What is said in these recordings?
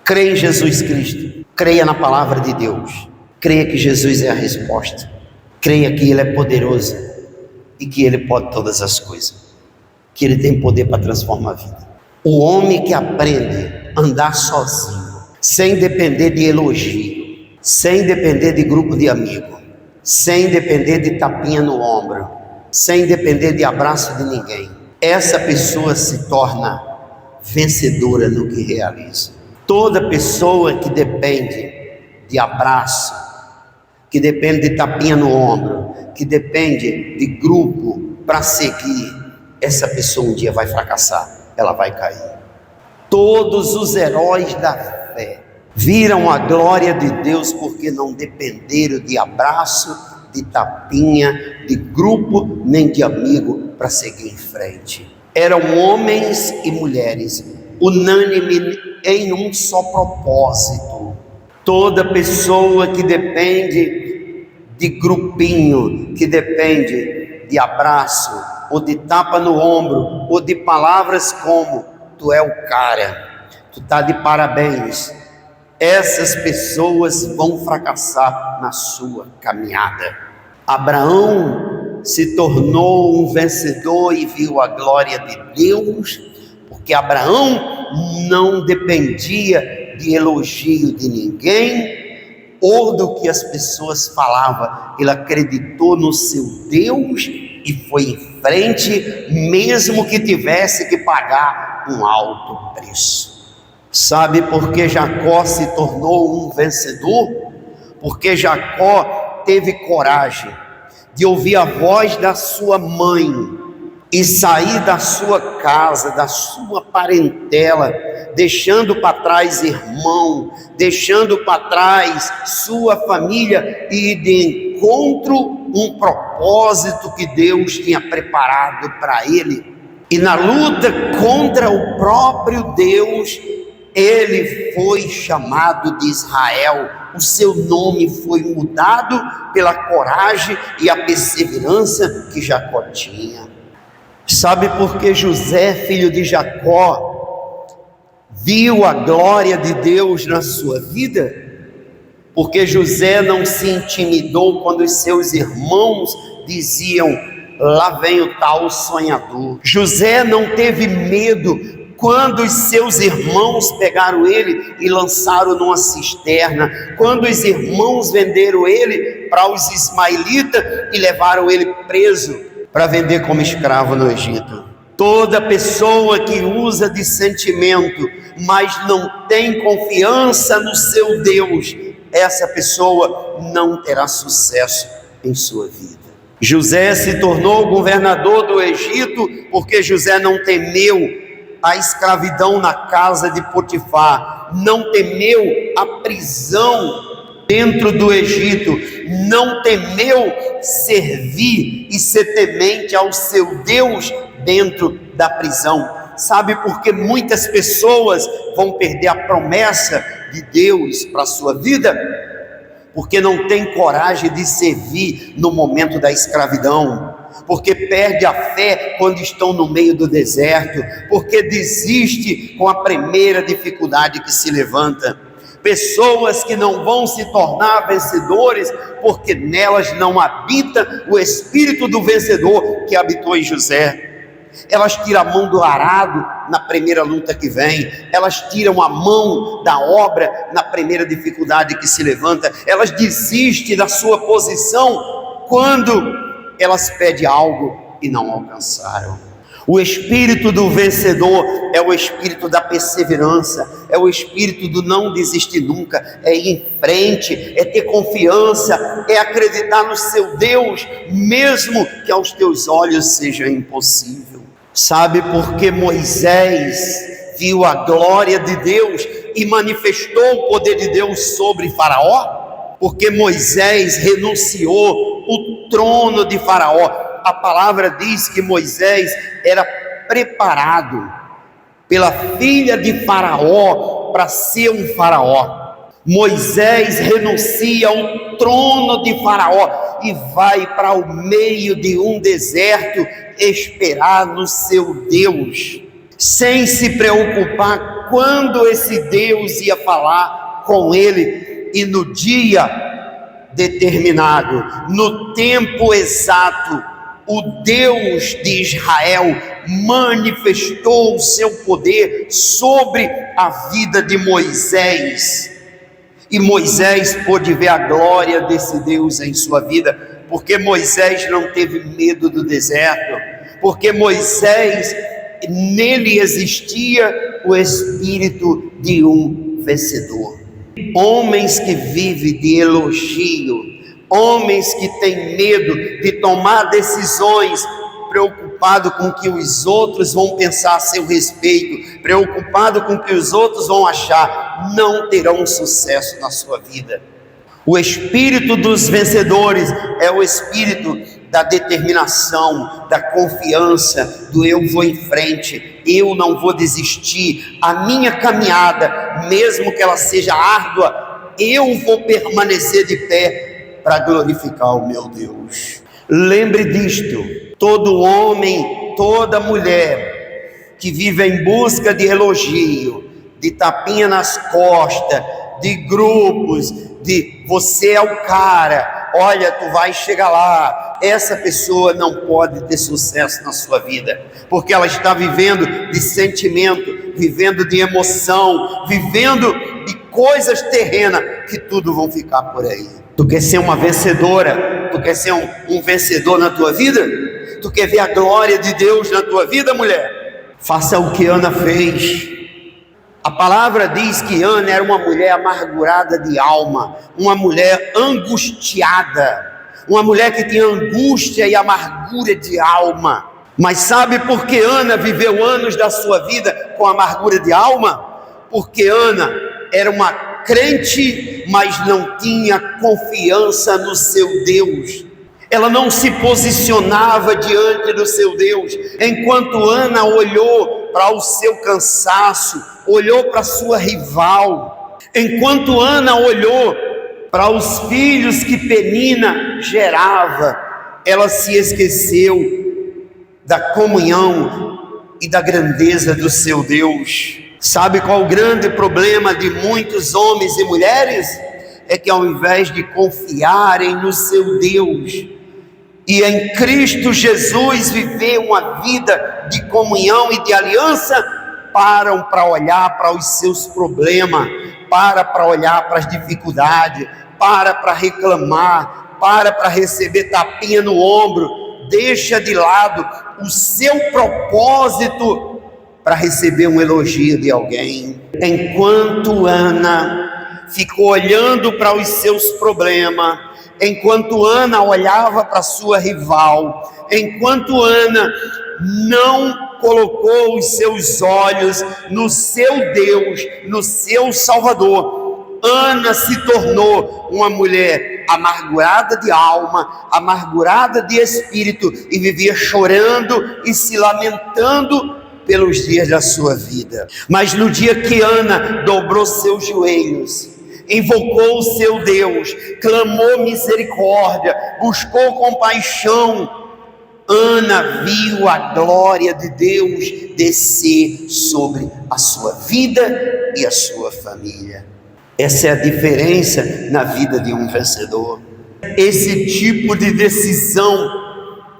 Creia em Jesus Cristo, creia na palavra de Deus, creia que Jesus é a resposta, creia que Ele é poderoso e que Ele pode todas as coisas, que Ele tem poder para transformar a vida. O homem que aprende a andar sozinho, sem depender de elogio, sem depender de grupo de amigos, sem depender de tapinha no ombro, sem depender de abraço de ninguém, essa pessoa se torna vencedora no que realiza. Toda pessoa que depende de abraço, que depende de tapinha no ombro, que depende de grupo para seguir, essa pessoa um dia vai fracassar, ela vai cair. Todos os heróis da fé viram a glória de Deus porque não dependeram de abraço, de tapinha, de grupo, nem de amigo para seguir em frente. Eram homens e mulheres unânimes em um só propósito. Toda pessoa que depende de grupinho, que depende de abraço, ou de tapa no ombro, ou de palavras como: tu é o cara, tu tá de parabéns, essas pessoas vão fracassar na sua caminhada. Abraão se tornou um vencedor e viu a glória de Deus, porque Abraão não dependia de elogio de ninguém ou do que as pessoas falavam. Ele acreditou no seu Deus e foi em frente, mesmo que tivesse que pagar um alto preço. Sabe por que Jacó se tornou um vencedor? Porque Jacó teve coragem de ouvir a voz da sua mãe e sair da sua casa, da sua parentela, deixando para trás irmão, deixando para trás sua família e de encontro um propósito que Deus tinha preparado para ele. E na luta contra o próprio Deus, ele foi chamado de Israel. O seu nome foi mudado pela coragem e a perseverança que Jacó tinha. Sabe por que José, filho de Jacó, viu a glória de Deus na sua vida? Porque José não se intimidou quando os seus irmãos diziam: lá vem o tal sonhador. José não teve medo quando os seus irmãos pegaram ele e lançaram numa cisterna, quando os irmãos venderam ele para os ismaelitas e levaram ele preso para vender como escravo no Egito. Toda pessoa que usa de sentimento, mas não tem confiança no seu Deus, essa pessoa não terá sucesso em sua vida. José se tornou governador do Egito porque José não temeu a escravidão na casa de Potifar, não temeu a prisão dentro do Egito, não temeu servir e ser temente ao seu Deus dentro da prisão. Sabe por que muitas pessoas vão perder a promessa de Deus para a sua vida? Porque não tem coragem de servir no momento da escravidão, porque perde a fé quando estão no meio do deserto, porque desiste com a primeira dificuldade que se levanta. Pessoas que não vão se tornar vencedores, porque nelas não habita o espírito do vencedor que habitou em José. Elas tiram a mão do arado na primeira luta que vem, elas tiram a mão da obra na primeira dificuldade que se levanta, elas desistem da sua posição quando elas pedem algo e não alcançaram. O espírito do vencedor é o espírito da perseverança, é o espírito do não desistir nunca, é ir em frente, é ter confiança, é acreditar no seu Deus, mesmo que aos teus olhos seja impossível. Sabe por que Moisés viu a glória de Deus e manifestou o poder de Deus sobre Faraó? Porque Moisés renunciou o trono de Faraó. A palavra diz que Moisés era preparado pela filha de Faraó para ser um faraó. Moisés renuncia ao trono de Faraó e vai para o meio de um deserto esperar no seu Deus, sem se preocupar quando esse Deus ia falar com ele, e no dia determinado, no tempo exato, o Deus de Israel manifestou o seu poder sobre a vida de Moisés. E Moisés pôde ver a glória desse Deus em sua vida, porque Moisés não teve medo do deserto, porque Moisés, nele existia o espírito de um vencedor. Homens que vivem de elogio, homens que têm medo de tomar decisões, preocupado com o que os outros vão pensar a seu respeito, preocupado com o que os outros vão achar, não terão sucesso na sua vida. O espírito dos vencedores é o espírito da determinação, da confiança, do eu vou em frente, eu não vou desistir, a minha caminhada, mesmo que ela seja árdua, eu vou permanecer de pé para glorificar o meu Deus. Lembre disto: todo homem, toda mulher que vive em busca de elogio, de tapinha nas costas, de grupos, de você é o cara, olha, tu vai chegar lá, essa pessoa não pode ter sucesso na sua vida, porque ela está vivendo de sentimento, vivendo de emoção, vivendo de coisas terrenas, que tudo vão ficar por aí. Tu quer ser uma vencedora? Tu quer ser um vencedor na tua vida? Tu quer ver a glória de Deus na tua vida, mulher? Faça o que Ana fez. A palavra diz que Ana era uma mulher amargurada de alma, uma mulher angustiada, uma mulher que tinha angústia e amargura de alma. Mas sabe por que Ana viveu anos da sua vida com amargura de alma? Porque Ana era uma crente, mas não tinha confiança no seu Deus. Ela não se posicionava diante do seu Deus. Enquanto Ana olhou para o seu cansaço, olhou para sua rival, enquanto Ana olhou para os filhos que Penina gerava, ela se esqueceu da comunhão e da grandeza do seu Deus. Sabe qual o grande problema de muitos homens e mulheres? É que ao invés de confiarem no seu Deus e em Cristo Jesus viver uma vida de comunhão e de aliança, param para olhar para os seus problemas, para olhar para as dificuldades, para reclamar, para receber tapinha no ombro, deixa de lado o seu propósito para receber um elogio de alguém. Enquanto Ana ficou olhando para os seus problemas, enquanto Ana olhava para sua rival, enquanto Ana não colocou os seus olhos no seu Deus, no seu Salvador, Ana se tornou uma mulher amargurada de alma, amargurada de espírito, e vivia chorando e se lamentando pelos dias da sua vida. Mas no dia que Ana dobrou seus joelhos, invocou o seu Deus, clamou misericórdia, buscou compaixão, Ana viu a glória de Deus descer sobre a sua vida e a sua família. Essa é a diferença na vida de um vencedor. Esse tipo de decisão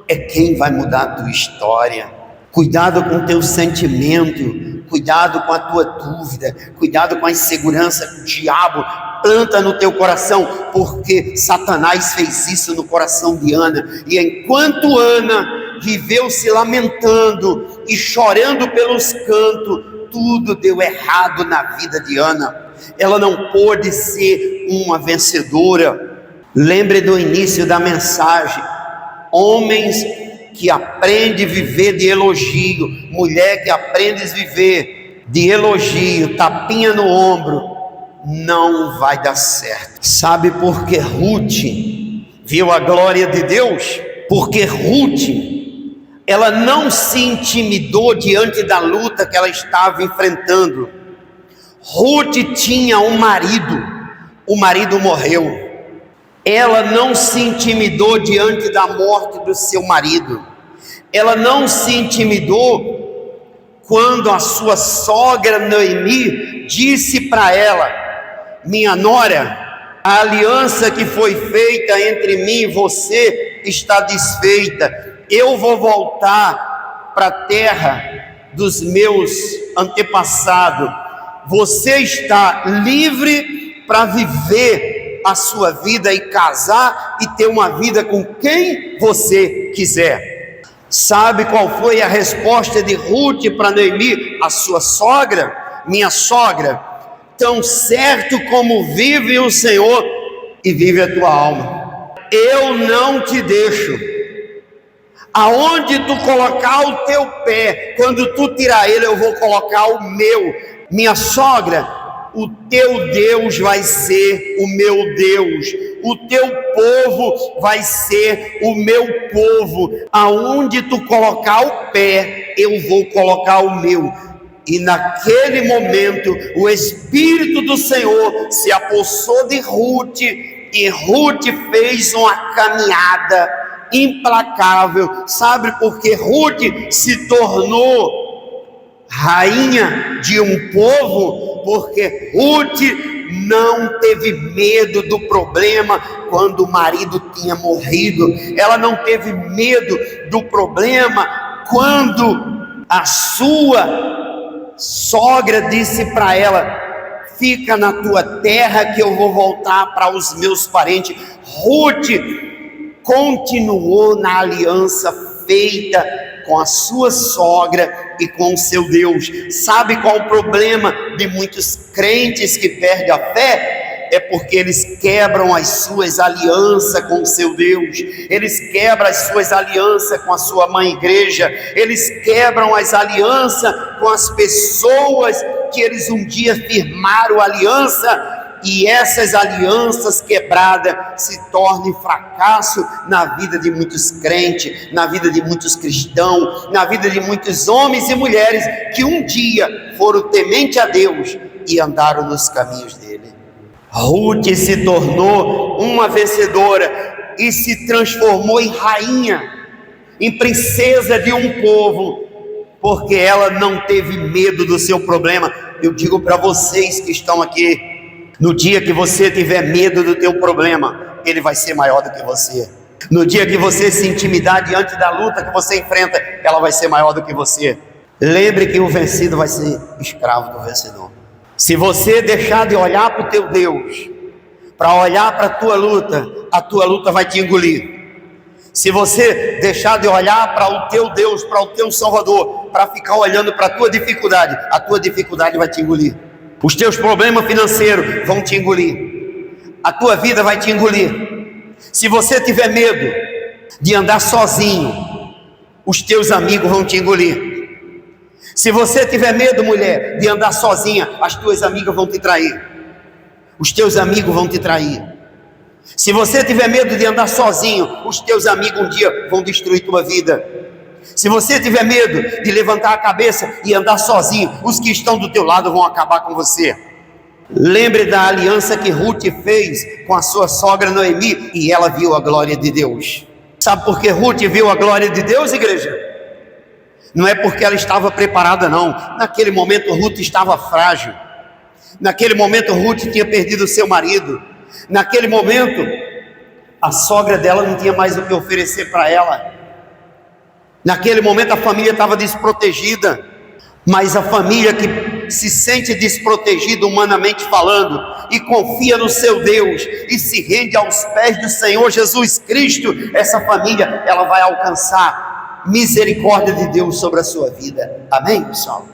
é quem vai mudar a tua história. Cuidado com o teu sentimento, cuidado com a tua dúvida, cuidado com a insegurança que o diabo planta no teu coração, porque Satanás fez isso no coração de Ana. E enquanto Ana viveu se lamentando e chorando pelos cantos, tudo deu errado na vida de Ana. Ela não pôde ser uma vencedora. Lembre do início da mensagem: homens que aprendem a viver de elogio, mulher que aprende a viver de elogio, tapinha no ombro, não vai dar certo. Sabe por que Ruth viu a glória de Deus? Porque Ruth, ela não se intimidou diante da luta que ela estava enfrentando. Ruth tinha um marido, o marido morreu. Ela não se intimidou diante da morte do seu marido. Ela não se intimidou quando a sua sogra Noemi disse para ela: minha nora, a aliança que foi feita entre mim e você está desfeita. Eu vou voltar para a terra dos meus antepassados. Você está livre para viver a sua vida e casar e ter uma vida com quem você quiser. Sabe qual foi a resposta de Ruth para Noemi, a sua sogra? Minha sogra, tão certo como vive o Senhor e vive a tua alma, eu não te deixo. Aonde tu colocar o teu pé, quando tu tirar ele, eu vou colocar o meu. Minha sogra, o teu Deus vai ser o meu Deus, o teu povo vai ser o meu povo. Aonde tu colocar o pé, eu vou colocar o meu. E naquele momento, o Espírito do Senhor se apossou de Ruth, e Ruth fez uma caminhada implacável. Sabe por que Ruth se tornou rainha de um povo? Porque Ruth não teve medo do problema quando o marido tinha morrido. Ela não teve medo do problema quando a sua sogra disse para ela: fica na tua terra que eu vou voltar para os meus parentes. Ruth continuou na aliança feita com a sua sogra e com o seu Deus. Sabe qual o problema de muitos crentes que perdem a fé? É porque eles quebram as suas alianças com o seu Deus, eles quebram as suas alianças com a sua mãe igreja, eles quebram as alianças com as pessoas que eles um dia firmaram aliança, e essas alianças quebradas se tornam fracasso na vida de muitos crentes, na vida de muitos cristãos, na vida de muitos homens e mulheres que um dia foram tementes a Deus e andaram nos caminhos dele. Ruth se tornou uma vencedora e se transformou em rainha, em princesa de um povo, porque ela não teve medo do seu problema. Eu digo para vocês que estão aqui, no dia que você tiver medo do teu problema, ele vai ser maior do que você. No dia que você se intimidar diante da luta que você enfrenta, ela vai ser maior do que você. Lembre que o vencido vai ser escravo do vencedor. Se você deixar de olhar para o teu Deus, para olhar para a tua luta vai te engolir. Se você deixar de olhar para o teu Deus, para o teu Salvador, para ficar olhando para a tua dificuldade vai te engolir. Os teus problemas financeiros vão te engolir. A tua vida vai te engolir. Se você tiver medo de andar sozinho, os teus amigos vão te engolir. Se você tiver medo, mulher, de andar sozinha, as tuas amigas vão te trair. Os teus amigos vão te trair. Se você tiver medo de andar sozinho, os teus amigos um dia vão destruir tua vida. Se você tiver medo de levantar a cabeça e andar sozinho, os que estão do teu lado vão acabar com você. Lembre da aliança que Ruth fez com a sua sogra Noemi, e ela viu a glória de Deus. Sabe por que Ruth viu a glória de Deus, igreja? Não é porque ela estava preparada, não. Naquele momento Ruth estava frágil. Naquele momento Ruth tinha perdido o seu marido. Naquele momento a sogra dela não tinha mais o que oferecer para ela. Naquele momento a família estava desprotegida. Mas a família que se sente desprotegida humanamente falando e confia no seu Deus e se rende aos pés do Senhor Jesus Cristo, essa família ela vai alcançar misericórdia de Deus sobre a sua vida. Amém, pessoal?